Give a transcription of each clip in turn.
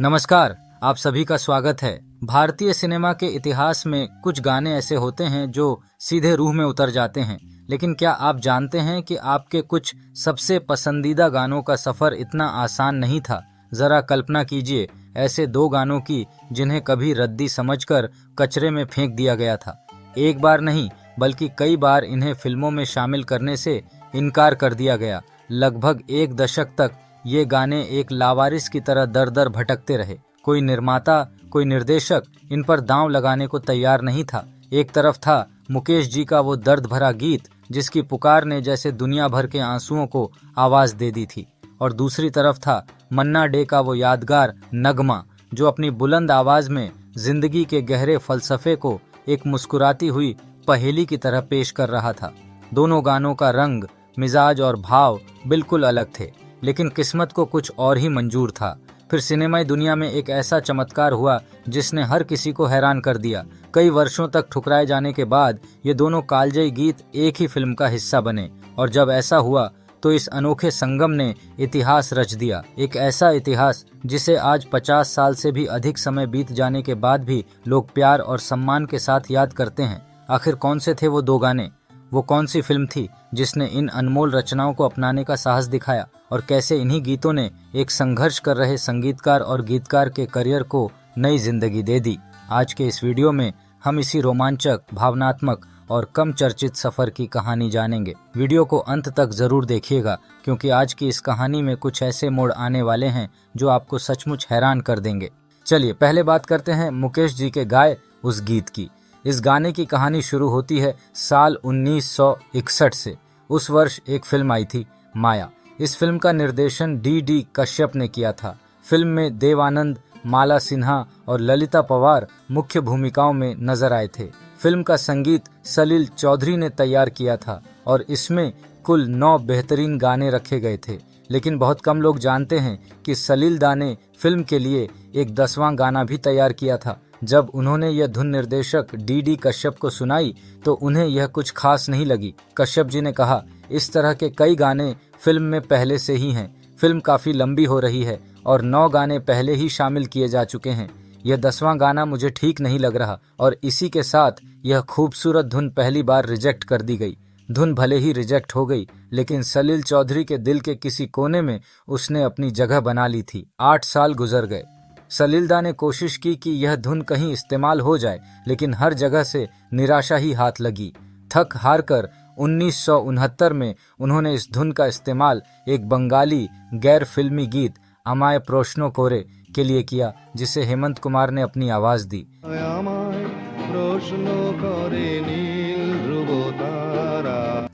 नमस्कार, आप सभी का स्वागत है। भारतीय सिनेमा के इतिहास में कुछ गाने ऐसे होते हैं जो सीधे रूह में उतर जाते हैं। लेकिन क्या आप जानते हैं कि आपके कुछ सबसे पसंदीदा गानों का सफर इतना आसान नहीं था। जरा कल्पना कीजिए ऐसे दो गानों की जिन्हें कभी रद्दी समझकर कचरे में फेंक दिया गया था। एक बार नहीं बल्कि कई बार इन्हें फिल्मों में शामिल करने से इनकार कर दिया गया। लगभग एक दशक तक ये गाने एक लावारिस की तरह दर दर भटकते रहे। कोई निर्माता, कोई निर्देशक इन पर दांव लगाने को तैयार नहीं था। एक तरफ था मुकेश जी का वो दर्द भरा गीत जिसकी पुकार ने जैसे दुनिया भर के आंसुओं को आवाज दे दी थी, और दूसरी तरफ था मन्ना डे का वो यादगार नगमा जो अपनी बुलंद आवाज में जिंदगी के गहरे फलसफे को एक मुस्कुराती हुई पहेली की तरह पेश कर रहा था। दोनों गानों का रंग, मिजाज और भाव बिल्कुल अलग थे, लेकिन किस्मत को कुछ और ही मंजूर था। फिर सिनेमाई दुनिया में एक ऐसा चमत्कार हुआ जिसने हर किसी को हैरान कर दिया। कई वर्षों तक ठुकराए जाने के बाद ये दोनों कालजयी गीत एक ही फिल्म का हिस्सा बने, और जब ऐसा हुआ तो इस अनोखे संगम ने इतिहास रच दिया। एक ऐसा इतिहास जिसे आज 50 साल से भी अधिक समय बीत जाने के बाद भी लोग प्यार और सम्मान के साथ याद करते हैं। आखिर कौन से थे वो दो गाने? वो कौन सी फिल्म थी जिसने इन अनमोल रचनाओं को अपनाने का साहस दिखाया, और कैसे इन्हीं गीतों ने एक संघर्ष कर रहे संगीतकार और गीतकार के करियर को नई जिंदगी दे दी? आज के इस वीडियो में हम इसी रोमांचक, भावनात्मक और कम चर्चित सफर की कहानी जानेंगे। वीडियो को अंत तक जरूर देखिएगा, क्योंकि आज की इस कहानी में कुछ ऐसे मोड़ आने वाले हैं जो आपको सचमुच हैरान कर देंगे। चलिए पहले बात करते हैं मुकेश जी के गाए उस गीत की। इस गाने की कहानी शुरू होती है साल 1961 से। उस वर्ष एक फिल्म आई थी, माया। इस फिल्म का निर्देशन डी कश्यप ने किया था। फिल्म में देव आनंद, माला सिन्हा और ललिता पवार मुख्य भूमिकाओं में नजर आए थे। फिल्म का संगीत सलील चौधरी ने तैयार किया था और इसमें कुल 9 बेहतरीन गाने रखे गए थे। लेकिन बहुत कम लोग जानते हैं कि सलील दा ने फिल्म के लिए एक 10वां गाना भी तैयार किया था। जब उन्होंने यह धुन निर्देशक डी कश्यप को सुनाई तो उन्हें यह कुछ खास नहीं लगी। कश्यप जी ने कहा, इस तरह के कई गाने फिल्म में पहले से ही हैं। फिल्म काफी लंबी हो रही है और 9 गाने पहले ही शामिल किए जा चुके हैं। यह 10वां गाना मुझे ठीक नहीं लग रहा, और इसी के साथ यह खूबसूरत धुन पहली बार रिजेक्ट कर दी गई। धुन भले ही रिजेक्ट हो गई, लेकिन सलील चौधरी के दिल के किसी कोने में उसने अपनी जगह बना ली थी। 8 साल गुजर गए। सलील दा ने कोशिश की कि यह धुन कहीं इस्तेमाल हो जाए, लेकिन हर जगह से निराशा ही हाथ लगी। थक हार कर 1969 में उन्होंने इस धुन का इस्तेमाल एक बंगाली गैर फिल्मी गीत अमाय प्रश्नो कोरे के लिए किया, जिसे हेमंत कुमार ने अपनी आवाज दी।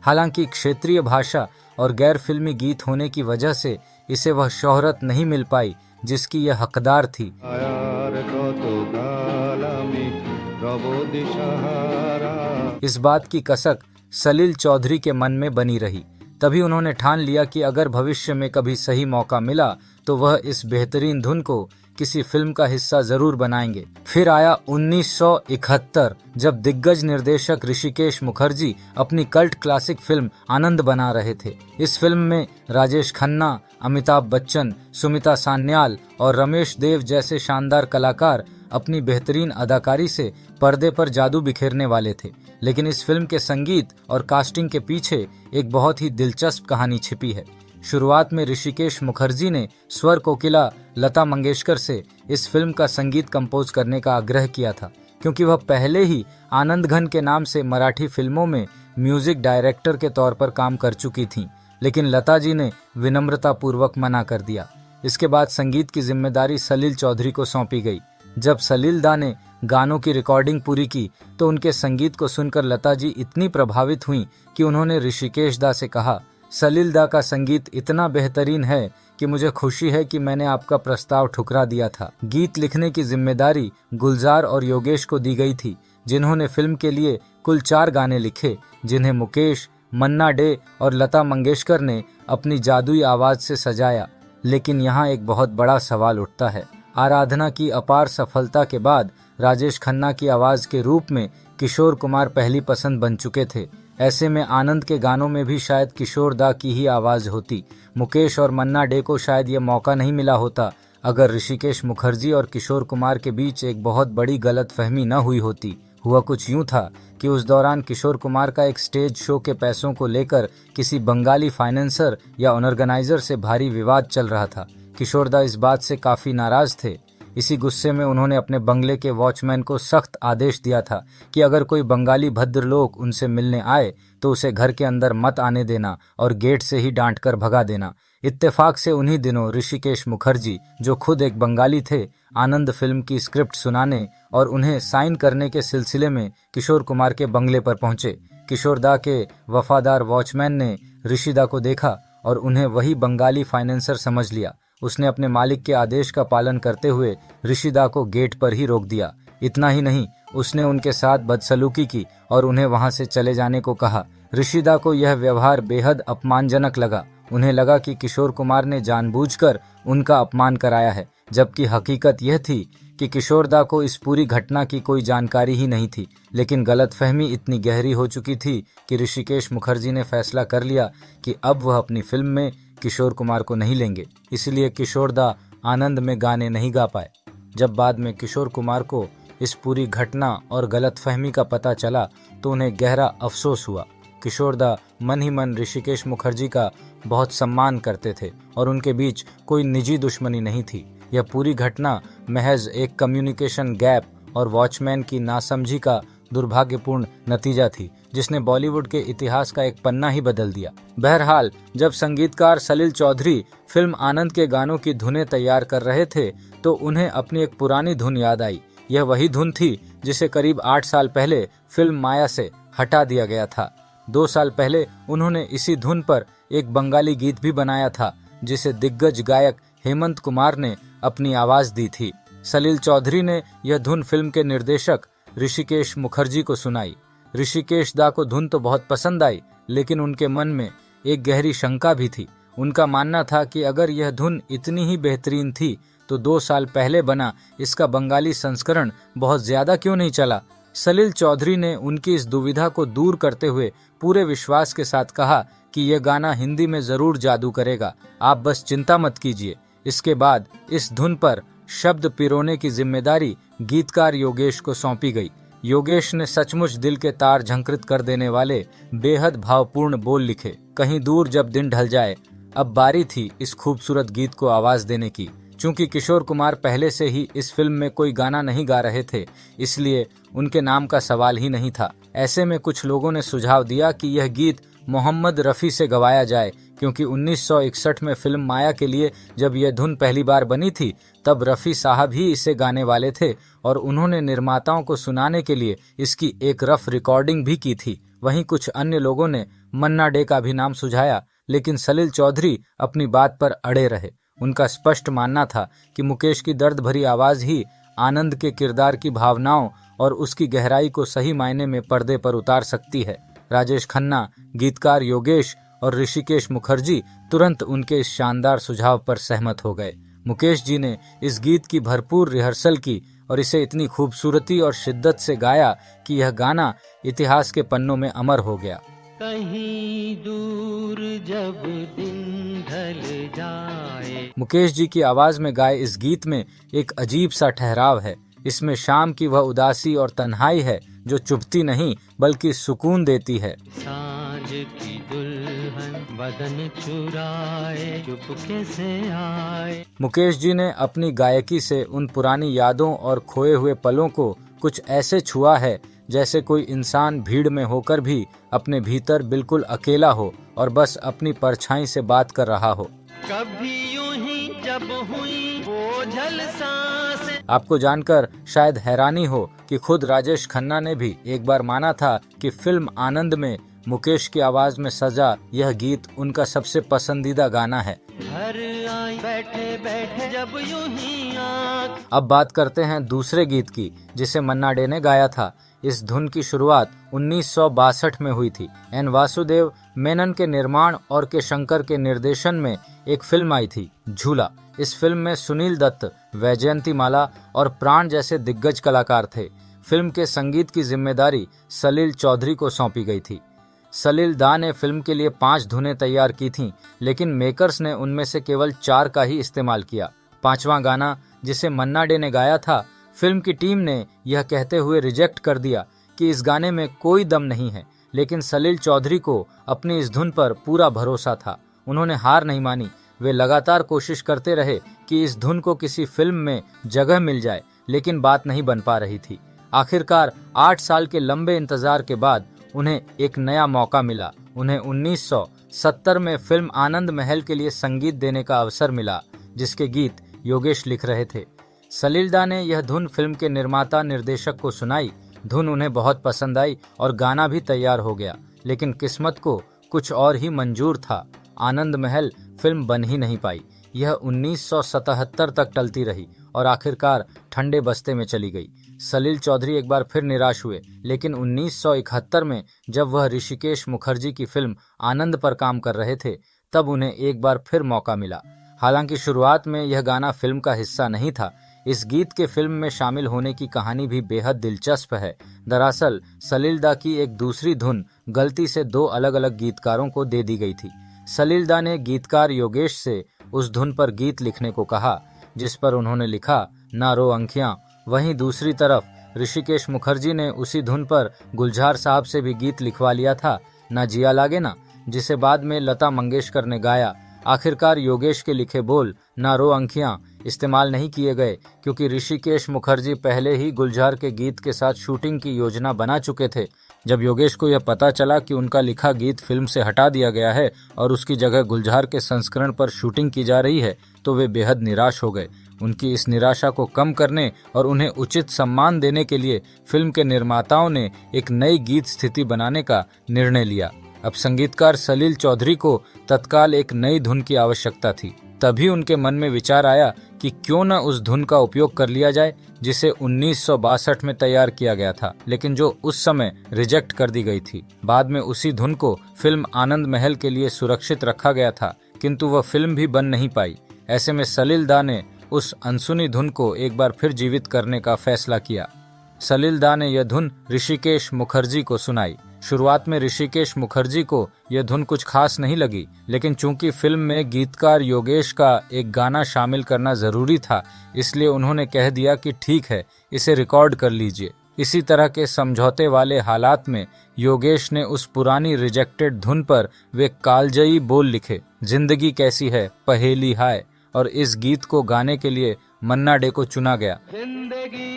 हालांकि क्षेत्रीय भाषा और गैर फिल्मी गीत होने की वजह से इसे वह शोहरत नहीं मिल पाई जिसकी यह हकदार थी। इस बात की कसक सलील चौधरी के मन में बनी रही। तभी उन्होंने ठान लिया कि अगर भविष्य में कभी सही मौका मिला तो वह इस बेहतरीन धुन को किसी फिल्म का हिस्सा जरूर बनाएंगे। फिर आया 1971, जब दिग्गज निर्देशक ऋषिकेश मुखर्जी अपनी कल्ट क्लासिक फिल्म आनंद बना रहे थे। इस फिल्म में राजेश खन्ना, अमिताभ बच्चन, सुमिता सान्याल और रमेश देव जैसे शानदार कलाकार अपनी बेहतरीन अदाकारी से पर्दे पर जादू बिखेरने वाले थे। लेकिन इस फिल्म के संगीत और कास्टिंग के पीछे एक बहुत ही दिलचस्प कहानी छिपी है। शुरुआत में ऋषिकेश मुखर्जी ने स्वर कोकिला लता मंगेशकर से इस फिल्म का संगीत कंपोज करने का आग्रह किया था, क्योंकि वह पहले ही आनंद घन के नाम से मराठी फिल्मों में म्यूजिक डायरेक्टर के तौर पर काम कर चुकी थीं। लेकिन लता जी ने विनम्रता पूर्वक मना कर दिया। इसके बाद संगीत की जिम्मेदारी सलील चौधरी को सौंपी गई। जब सलील दा ने गानों की रिकॉर्डिंग पूरी की तो उनके संगीत को सुनकर लता जी इतनी प्रभावित हुई कि उन्होंने ऋषिकेश दा से कहा, सलील दा का संगीत इतना बेहतरीन है कि मुझे खुशी है कि मैंने आपका प्रस्ताव ठुकरा दिया था। गीत लिखने की जिम्मेदारी गुलजार और योगेश को दी गई थी, जिन्होंने फिल्म के लिए कुल 4 गाने लिखे, जिन्हें मुकेश, मन्ना डे और लता मंगेशकर ने अपनी जादुई आवाज से सजाया। लेकिन यहाँ एक बहुत बड़ा सवाल उठता है। आराधना की अपार सफलता के बाद राजेश खन्ना की आवाज के रूप में किशोर कुमार पहली पसंद बन चुके थे। ऐसे में आनंद के गानों में भी शायद किशोर दा की ही आवाज होती। मुकेश और मन्ना डे को शायद ये मौका नहीं मिला होता। अगर ऋषिकेश मुखर्जी और किशोर कुमार के बीच एक बहुत बड़ी गलतफहमी न हुई होती। हुआ कुछ यूं था कि उस दौरान किशोर कुमार का एक स्टेज शो के पैसों को लेकर किसी बंगाली फाइनेंसर या ऑर्गेनाइजर से भारी विवाद चल रहा था। किशोरदा इस बात से काफी नाराज थे। इसी गुस्से में उन्होंने अपने बंगले के वॉचमैन को सख्त आदेश दिया था कि अगर कोई बंगाली भद्र लोग उनसे मिलने आए तो उसे घर के अंदर मत आने देना और गेट से ही डांट कर भगा देना। इत्तेफाक से उन्हीं दिनों ऋषिकेश मुखर्जी, जो खुद एक बंगाली थे, आनंद फिल्म की स्क्रिप्ट सुनाने और उन्हें साइन करने के सिलसिले में किशोर कुमार के बंगले पर पहुंचे। किशोरदा के वफादार वॉचमैन ने ऋषिदा को देखा और उन्हें वही बंगाली फाइनेंसर समझ लिया। उसने अपने मालिक के आदेश का पालन करते हुए ऋषिदा को गेट पर ही रोक दिया। इतना ही नहीं, उसने उनके साथ बदसलूकी की और उन्हें वहां से चले जाने को कहा। ऋषिदा को यह व्यवहार बेहद अपमानजनक लगा। उन्हें लगा कि किशोर कुमार ने जानबूझकर उनका अपमान कराया है, जबकि हकीकत यह थी कि किशोरदा को इस पूरी घटना की कोई जानकारी ही नहीं थी। लेकिन गलतफहमी इतनी गहरी हो चुकी थी कि ऋषिकेश मुखर्जी ने फैसला कर लिया कि अब वह अपनी फिल्म में किशोर कुमार को नहीं लेंगे। इसलिए किशोरदा आनंद में गाने नहीं गा पाए। जब बाद में किशोर कुमार को इस पूरी घटना और गलतफहमी का पता चला तो उन्हें गहरा अफसोस हुआ। किशोरदा मन ही मन ऋषिकेश मुखर्जी का बहुत सम्मान करते थे और उनके बीच कोई निजी दुश्मनी नहीं थी। यह पूरी घटना महज एक कम्युनिकेशन गैप और वॉचमैन की नासमझी का दुर्भाग्यपूर्ण नतीजा थी, जिसने बॉलीवुड के इतिहास का एक पन्ना ही बदल दिया। बहरहाल, जब संगीतकार सलिल चौधरी फिल्म आनंद के गानों की धुनें तैयार कर रहे थे तो उन्हें अपनी एक पुरानी धुन याद आई। यह वही धुन थी जिसे करीब 8 साल पहले फिल्म माया से हटा दिया गया था। 2 साल पहले उन्होंने इसी धुन पर एक बंगाली गीत भी बनाया था, जिसे दिग्गज गायक हेमंत कुमार ने अपनी आवाज दी थी। सलिल चौधरी ने यह धुन फिल्म के निर्देशक ऋषिकेश मुखर्जी को सुनाई। ऋषिकेश दा को धुन तो बहुत पसंद आई, लेकिन उनके मन में एक गहरी शंका भी थी। उनका मानना था कि अगर यह धुन इतनी ही बेहतरीन थी तो 2 साल पहले बना इसका बंगाली संस्करण बहुत ज्यादा क्यों नहीं चला। सलिल चौधरी ने उनकी इस दुविधा को दूर करते हुए पूरे विश्वास के साथ कहा कि यह गाना हिंदी में जरूर जादू करेगा, आप बस चिंता मत कीजिए। इसके बाद इस धुन पर शब्द पिरोने की जिम्मेदारी गीतकार योगेश को सौंपी गई। योगेश ने सचमुच दिल के तार झंकृत कर देने वाले बेहद भावपूर्ण बोल लिखे। कहीं दूर जब दिन ढल जाए, अब बारी थी इस खूबसूरत गीत को आवाज देने की। चूंकि किशोर कुमार पहले से ही इस फिल्म में कोई गाना नहीं गा रहे थे, इसलिए उनके नाम का सवाल ही नहीं था। ऐसे में कुछ लोगों ने सुझाव दिया कि यह गीत मोहम्मद रफ़ी से गवाया जाए, क्योंकि 1961 में फिल्म माया के लिए जब यह धुन पहली बार बनी थी तब रफ़ी साहब ही इसे गाने वाले थे और उन्होंने निर्माताओं को सुनाने के लिए इसकी एक रफ रिकॉर्डिंग भी की थी। वहीं कुछ अन्य लोगों ने मन्ना डे का भी नाम सुझाया, लेकिन सलिल चौधरी अपनी बात पर अड़े रहे। उनका स्पष्ट मानना था कि मुकेश की दर्द भरी आवाज ही आनंद के किरदार की भावनाओं और उसकी गहराई को सही मायने में पर्दे पर उतार सकती है। राजेश खन्ना, गीतकार योगेश और ऋषिकेश मुखर्जी तुरंत उनके इस शानदार सुझाव पर सहमत हो गए। मुकेश जी ने इस गीत की भरपूर रिहर्सल की और इसे इतनी खूबसूरती और शिद्दत से गाया कि यह गाना इतिहास के पन्नों में अमर हो गया। कहीं दूर जब दिन ढल जाए। मुकेश जी की आवाज में गाए इस गीत में एक अजीब सा ठहराव है। इसमें शाम की वह उदासी और तन्हाई है जो चुभती नहीं बल्कि सुकून देती है। सांझ की दुल्हन बदन चुराए चुपके से आए। मुकेश जी ने अपनी गायकी से उन पुरानी यादों और खोए हुए पलों को कुछ ऐसे छुआ है जैसे कोई इंसान भीड़ में होकर भी अपने भीतर बिल्कुल अकेला हो और बस अपनी परछाई से बात कर रहा हो। कभी यूं ही जब हुई बोझल सांसें। आपको जानकर शायद हैरानी हो कि खुद राजेश खन्ना ने भी एक बार माना था कि फिल्म आनंद में मुकेश की आवाज में सजा यह गीत उनका सबसे पसंदीदा गाना है। घर आई बैठे बैठे जब यूं ही आँख। अब बात करते हैं दूसरे गीत की जिसे मन्ना डे ने गाया था। इस धुन की शुरुआत 1962 में हुई थी। एन वासुदेव मेनन के निर्माण और के शंकर के निर्देशन में एक फिल्म आई थी, झूला। इस फिल्म में सुनील दत्त, वैजयंती माला और प्राण जैसे दिग्गज कलाकार थे। फिल्म के संगीत की जिम्मेदारी सलिल चौधरी को सौंपी गई थी। सलिल दा ने फिल्म के लिए 5 धुनें तैयार की थीं, लेकिन मेकर्स ने उनमें से केवल 4 का ही इस्तेमाल किया। 5वां गाना जिसे मन्ना डे ने गाया था, फिल्म की टीम ने यह कहते हुए रिजेक्ट कर दिया कि इस गाने में कोई दम नहीं है, लेकिन सलील चौधरी को अपनी इस धुन पर पूरा भरोसा था। उन्होंने हार नहीं मानी। वे लगातार कोशिश करते रहे कि इस धुन को किसी फिल्म में जगह मिल जाए, लेकिन बात नहीं बन पा रही थी। आखिरकार 8 साल के लंबे इंतजार के बाद उन्हें एक नया मौका मिला। उन्हें 1970 में फिल्म आनंद महल के लिए संगीत देने का अवसर मिला, जिसके गीत योगेश लिख रहे थे। सलील दा ने यह धुन फिल्म के निर्माता निर्देशक को सुनाई। धुन उन्हें बहुत पसंद आई और गाना भी तैयार हो गया, लेकिन किस्मत को कुछ और ही मंजूर था। आनंद महल फिल्म बन ही नहीं पाई। यह 1977 तक टलती रही और आखिरकार ठंडे बस्ते में चली गई। सलील चौधरी एक बार फिर निराश हुए, लेकिन 1971 में जब वह ऋषिकेश मुखर्जी की फिल्म आनंद पर काम कर रहे थे, तब उन्हें एक बार फिर मौका मिला। हालांकि शुरुआत में यह गाना फिल्म का हिस्सा नहीं था। इस गीत के फिल्म में शामिल होने की कहानी भी बेहद दिलचस्प है। दरअसल सलील दा की एक दूसरी धुन गलती से 2 अलग अलग गीतकारों को दे दी गई थी। सलील दा ने गीतकार योगेश से उस धुन पर गीत लिखने को कहा, जिस पर उन्होंने लिखा ना रो अंखियां। वहीं दूसरी तरफ ऋषिकेश मुखर्जी ने उसी धुन पर गुलजार साहब से भी गीत लिखवा लिया था, ना जिया लागे ना, जिसे बाद में लता मंगेशकर ने गाया। आखिरकार योगेश के लिखे बोल ना रो अंखियां इस्तेमाल नहीं किए गए, क्योंकि ऋषिकेश मुखर्जी पहले ही गुलजार के गीत के साथ शूटिंग की योजना बना चुके थे। जब योगेश को यह पता चला कि उनका लिखा गीत फिल्म से हटा दिया गया है और उसकी जगह गुलजार के संस्करण पर शूटिंग की जा रही है, तो वे बेहद निराश हो गए। उनकी इस निराशा को कम करने और उन्हें उचित सम्मान देने के लिए फिल्म के निर्माताओं ने एक नई गीत स्थिति बनाने का निर्णय लिया। अब संगीतकार सलील चौधरी को तत्काल एक नई धुन की आवश्यकता थी। तभी उनके मन में विचार आया कि क्यों न उस धुन का उपयोग कर लिया जाए जिसे 1962 में तैयार किया गया था, लेकिन जो उस समय रिजेक्ट कर दी गई थी। बाद में उसी धुन को फिल्म आनंद महल के लिए सुरक्षित रखा गया था, किंतु वह फिल्म भी बन नहीं पाई। ऐसे में सलील दा ने उस अनसुनी धुन को एक बार फिर जीवित करने का फैसला किया। सलील दा ने यह धुन ऋषिकेश मुखर्जी को सुनाई। शुरुआत में ऋषिकेश मुखर्जी को यह धुन कुछ खास नहीं लगी, लेकिन चूंकि फिल्म में गीतकार योगेश का एक गाना शामिल करना जरूरी था, इसलिए उन्होंने कह दिया कि ठीक है, इसे रिकॉर्ड कर लीजिए। इसी तरह के समझौते वाले हालात में योगेश ने उस पुरानी रिजेक्टेड धुन पर वे कालजयी बोल लिखे, जिंदगी कैसी है पहेली हाय, और इस गीत को गाने के लिए मन्ना डे को चुना गया। जिंदगी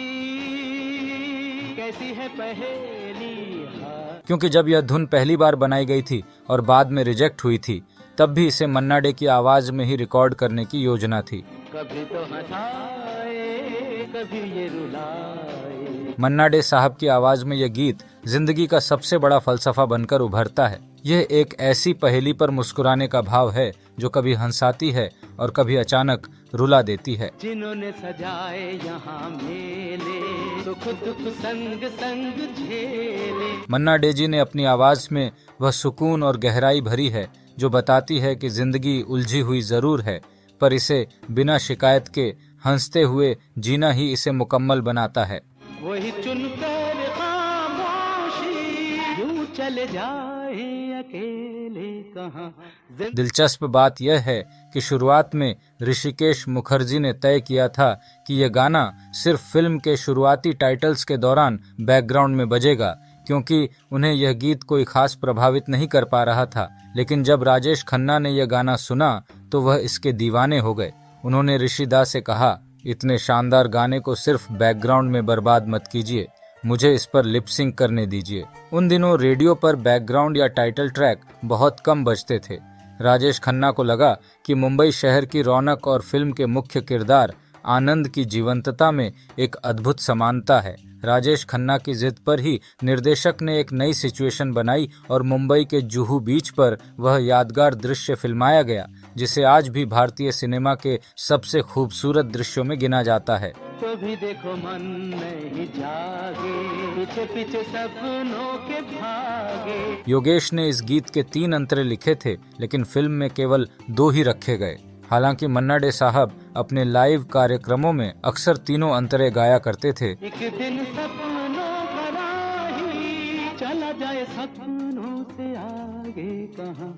कैसी है पहेली हाय। क्योंकि जब यह धुन पहली बार बनाई गई थी और बाद में रिजेक्ट हुई थी, तब भी इसे मन्ना डे की आवाज में ही रिकॉर्ड करने की योजना थी। कभी तो हंसाए, कभी ये रुलाए। मन्ना डे साहब की आवाज में यह गीत जिंदगी का सबसे बड़ा फलसफा बनकर उभरता है। यह एक ऐसी पहेली पर मुस्कुराने का भाव है जो कभी हंसाती है और कभी अचानक रुला देती है। जिन्होंने सजाए यहाँ मेले, सुख दुख संग संग झेले। मन्ना डे जी ने अपनी आवाज में वह सुकून और गहराई भरी है जो बताती है कि जिंदगी उलझी हुई जरूर है, पर इसे बिना शिकायत के हंसते हुए जीना ही इसे मुकम्मल बनाता है। वही चुनकर खामोशी, यूं चले जाए अकेले कहाँ। दिलचस्प बात यह है कि शुरुआत में ऋषिकेश मुखर्जी ने तय किया था कि यह गाना सिर्फ फिल्म के शुरुआती टाइटल्स के दौरान बैकग्राउंड में बजेगा, क्योंकि उन्हें यह गीत कोई खास प्रभावित नहीं कर पा रहा था। लेकिन जब राजेश खन्ना ने यह गाना सुना तो वह इसके दीवाने हो गए। उन्होंने ऋषि दा से कहा, इतने शानदार गाने को सिर्फ बैकग्राउंड में बर्बाद मत कीजिए, मुझे इस पर लिप सिंक करने दीजिए। उन दिनों रेडियो पर बैकग्राउंड या टाइटल ट्रैक बहुत कम बजते थे। राजेश खन्ना को लगा कि मुंबई शहर की रौनक और फिल्म के मुख्य किरदार आनंद की जीवंतता में एक अद्भुत समानता है। राजेश खन्ना की जिद पर ही निर्देशक ने एक नई सिचुएशन बनाई और मुंबई के जुहू बीच पर वह यादगार दृश्य फिल्माया गया, जिसे आज भी भारतीय सिनेमा के सबसे खूबसूरत दृश्यों में गिना जाता है। तो भी देखो मन नहीं जागे, पीछे पीछे सपनों के भागे। योगेश ने इस गीत के 3 अंतरे लिखे थे, लेकिन फिल्म में केवल 2 ही रखे गए। हालांकि मन्ना डे साहब अपने लाइव कार्यक्रमों में अक्सर तीनों अंतरे गाया करते थे। एक दिन सपनों भरा ही चला जाए सपनों से आगे कहाँ।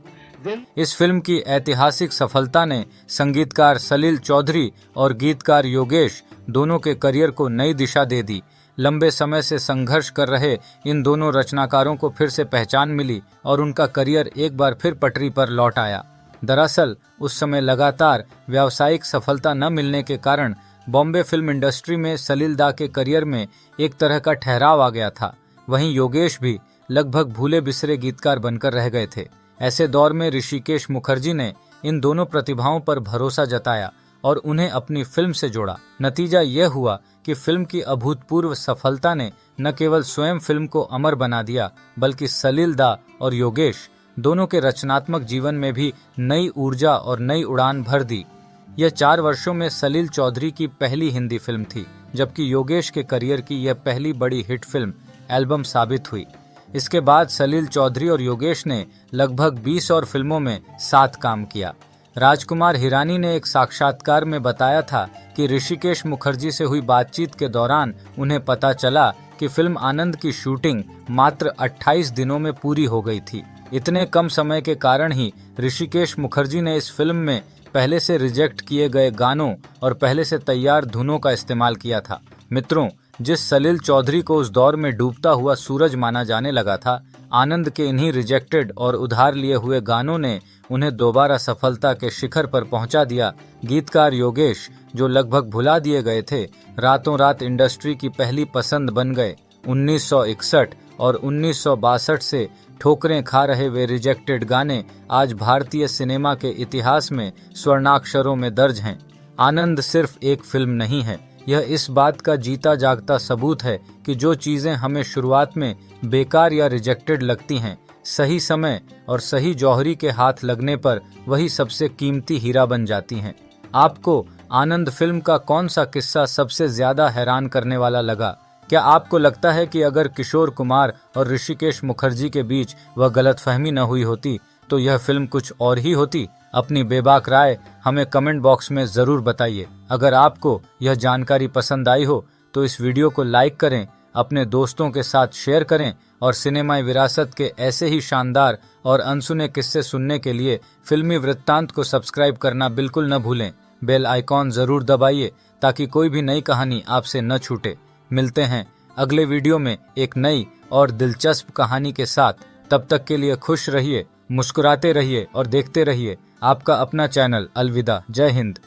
इस फिल्म की ऐतिहासिक सफलता ने संगीतकार सलील चौधरी और गीतकार योगेश दोनों के करियर को नई दिशा दे दी। लंबे समय से संघर्ष कर रहे इन दोनों रचनाकारों को फिर से पहचान मिली और उनका करियर एक बार फिर पटरी पर लौट आया। दरअसल उस समय लगातार व्यावसायिक सफलता न मिलने के कारण बॉम्बे फिल्म इंडस्ट्री में सलील दा के करियर में एक तरह का ठहराव आ गया था। वहीं योगेश भी लगभग भूले बिसरे गीतकार बनकर रह गए थे। ऐसे दौर में ऋषिकेश मुखर्जी ने इन दोनों प्रतिभाओं पर भरोसा जताया और उन्हें अपनी फिल्म से जोड़ा। नतीजा यह हुआ कि फिल्म की अभूतपूर्व सफलता ने न केवल स्वयं फिल्म को अमर बना दिया, बल्कि सलील दा और योगेश दोनों के रचनात्मक जीवन में भी नई ऊर्जा और नई उड़ान भर दी। यह 4 वर्षों में सलील चौधरी की पहली हिंदी फिल्म थी, जबकि योगेश के करियर की यह पहली बड़ी हिट फिल्म एल्बम साबित हुई। इसके बाद सलील चौधरी और योगेश ने लगभग 20 और फिल्मों में साथ काम किया। राजकुमार हिरानी ने एक साक्षात्कार में बताया था कि ऋषिकेश मुखर्जी से हुई बातचीत के दौरान उन्हें पता चला कि फिल्म आनंद की शूटिंग मात्र 28 दिनों में पूरी हो गई थी। इतने कम समय के कारण ही ऋषिकेश मुखर्जी ने इस फिल्म में पहले से रिजेक्ट किए गए गानों और पहले से तैयार धुनों का इस्तेमाल किया था। मित्रों, जिस सलील चौधरी को उस दौर में डूबता हुआ सूरज माना जाने लगा था, आनंद के इन्हीं रिजेक्टेड और उधार लिए हुए गानों ने उन्हें दोबारा सफलता के शिखर पर पहुंचा दिया। गीतकार योगेश, जो लगभग भुला दिए गए थे, रातों रात इंडस्ट्री की पहली पसंद बन गए। 1961 और 1962 से ठोकरें खा रहे वे रिजेक्टेड गाने आज भारतीय सिनेमा के इतिहास में स्वर्णाक्षरों में दर्ज हैं। आनंद सिर्फ एक फिल्म नहीं है, यह इस बात का जीता जागता सबूत है कि जो चीजें हमें शुरुआत में बेकार या रिजेक्टेड लगती हैं, सही समय और सही जौहरी के हाथ लगने पर वही सबसे कीमती हीरा बन जाती हैं। आपको आनंद फिल्म का कौन सा किस्सा सबसे ज्यादा हैरान करने वाला लगा? क्या आपको लगता है कि अगर किशोर कुमार और ऋषिकेश मुखर्जी के बीच वह गलतफहमी न हुई होती तो यह फिल्म कुछ और ही होती? अपनी बेबाक राय हमें कमेंट बॉक्स में जरूर बताइए। अगर आपको यह जानकारी पसंद आई हो तो इस वीडियो को लाइक करें, अपने दोस्तों के साथ शेयर करें और सिनेमाई विरासत के ऐसे ही शानदार और अनसुने किस्से सुनने के लिए फिल्मी वृत्तांत को सब्सक्राइब करना बिल्कुल न भूलें। बेल आइकॉन जरूर दबाइए ताकि कोई भी नई कहानी आपसे न छूटे। मिलते हैं अगले वीडियो में एक नई और दिलचस्प कहानी के साथ। तब तक के लिए खुश रहिए, मुस्कुराते रहिए और देखते रहिए आपका अपना चैनल अलविदा। जय हिंद।